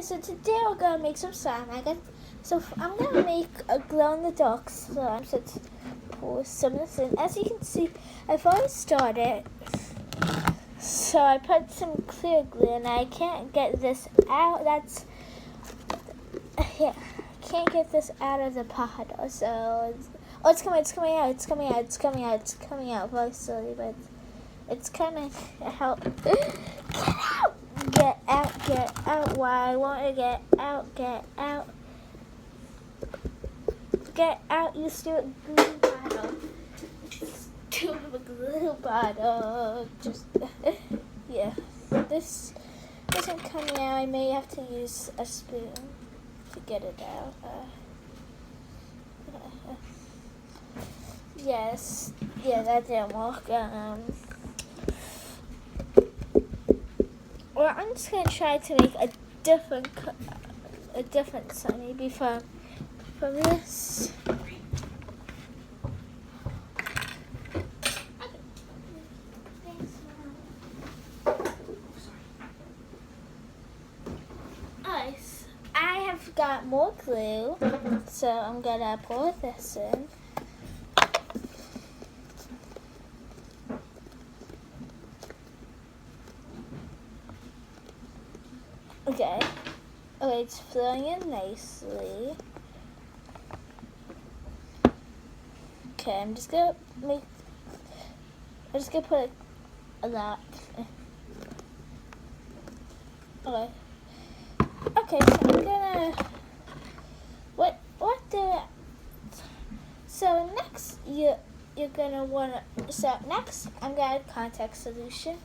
Okay, so today we're gonna make some slime. I'm gonna make a glow-in-the-dark slime. So to pour some of this in. As you can see, I've already started. So I put some clear glue, and I can't get this out. Yeah, I can't get this out of the pot. So it's coming out very slowly, but it's kind of help. Get out, why won't it get out, you stupid glue bottle. Stupid glue bottle. Just, yeah. This isn't coming out. I may have to use a spoon to get it out. Yes. Yeah, that didn't work. Well, I'm just gonna try to make a different slime, maybe from this. Nice. I have got more glue, so I'm gonna pour this in. Okay, it's filling in nicely. Okay, I'm just gonna put a lot. Okay, so I'm gonna, so next you're gonna wanna, so next I'm gonna add contact solution.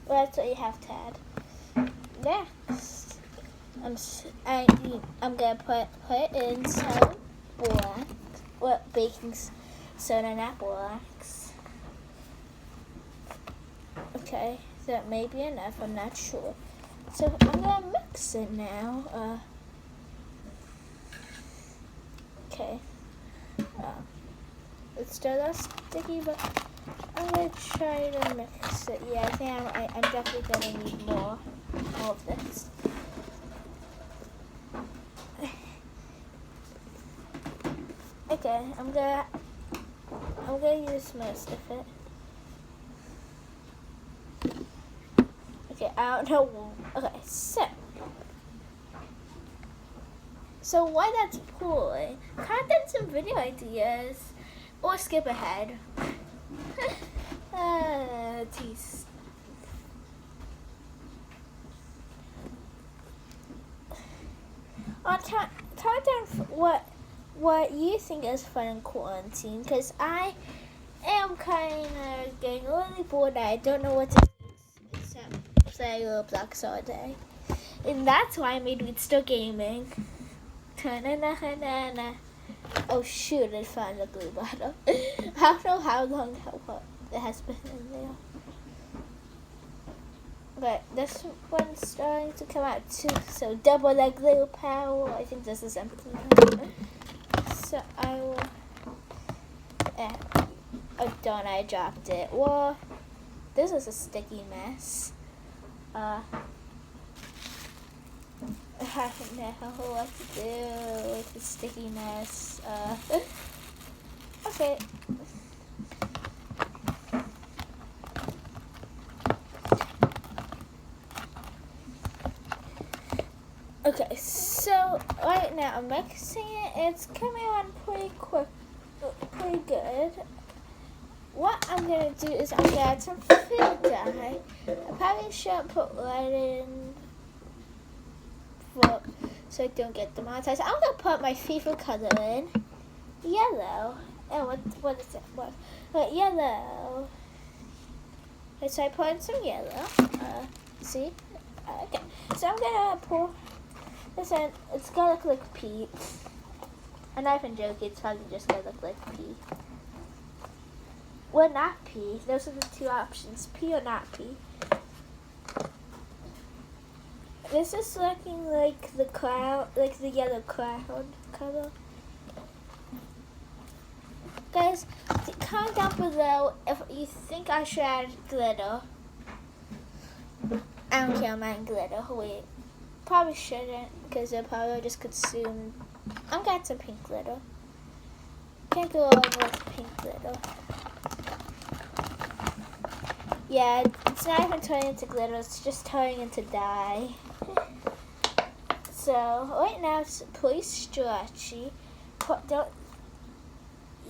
Well, that's what you have to add. Next, I'm gonna put in some borax, baking soda, not borax. Okay, that may be enough. I'm not sure. So I'm gonna mix it now. Okay. It's still not sticky, but I'm gonna try to mix it. Yeah, I think I'm definitely gonna need more of this. Okay, I'm gonna use most of it. Okay, I don't know. Okay, so while that's pooling, comment some video ideas or skip ahead. Tease. Comment down what you think is fun in quarantine, because I am kind of getting really bored. I don't know what to do except play Roblox all day, and that's why I made Weed Still Gaming. Oh shoot, I found a glue bottle. I don't know how long it has been in there. But this one's starting to come out too, so double that glue power. I think this is empty. So I will, oh darn, I dropped it. Well, this is a sticky mess. I don't know what to do with the sticky mess. Okay. Okay, so right now I'm mixing it. It's coming on pretty good. What I'm gonna do is I'm gonna add some food dye. I probably shouldn't put red in so I don't get demonetized. I'm gonna put my favorite color in, yellow. Oh, what is it? Yellow. Okay, so I put in some yellow. See? Okay. So I'm gonna pour this in. It's gonna look like pee. I'm not even joking. It's probably just gonna look like pee. Well, not pee. Those are the two options: pee or not pee. This is looking like the cloud, like the yellow cloud color. Guys, comment down below if you think I should add glitter. I don't care about glitter. Wait, probably shouldn't because it probably just consume. I'm got some pink glitter. Can't go wrong with pink glitter. Yeah, it's not even turning into glitter. It's just turning into dye. So right now it's pretty stretchy. Don't.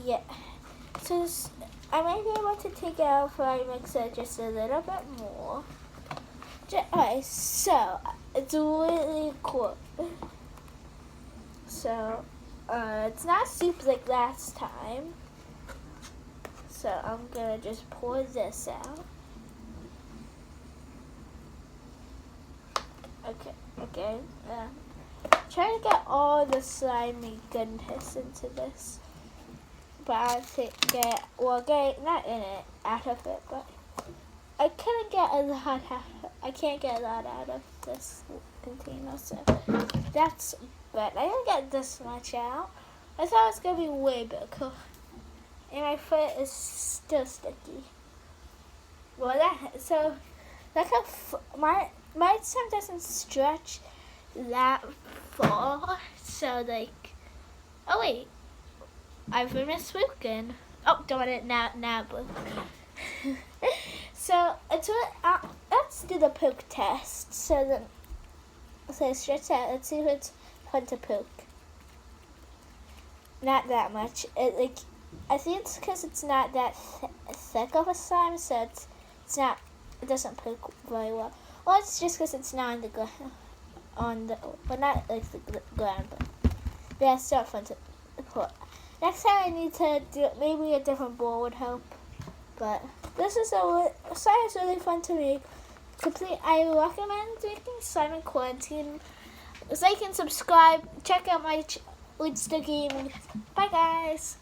Yeah. So this, I might be able to take it out if I mix it just a little bit more. Alright, so it's really cool. So it's not soup like last time. So I'm gonna just pour this out. Okay. Try to get all the slimy goodness into this. But I think not in it, out of it, but I couldn't get a lot out. I can't get a lot out of this container, so that's. But I didn't get this much out. I thought it was gonna be way bigger, and my foot is still sticky. Well, like my tongue doesn't stretch that far, so like. Oh wait. I've misspoken. Oh, darn it, now. So, let's do the poke test. So stretch out. Let's see if it's fun to poke. Not that much. I think it's because it's not that thick of a slime, so it doesn't poke very well. Or it's just because it's not on the ground. But not like the ground, but yeah, it's not fun to put. Next time I need to do maybe a different bowl would help. But this is slime is really fun to make. I recommend making slime in quarantine. Like and subscribe. Check out my Instagram. Bye guys.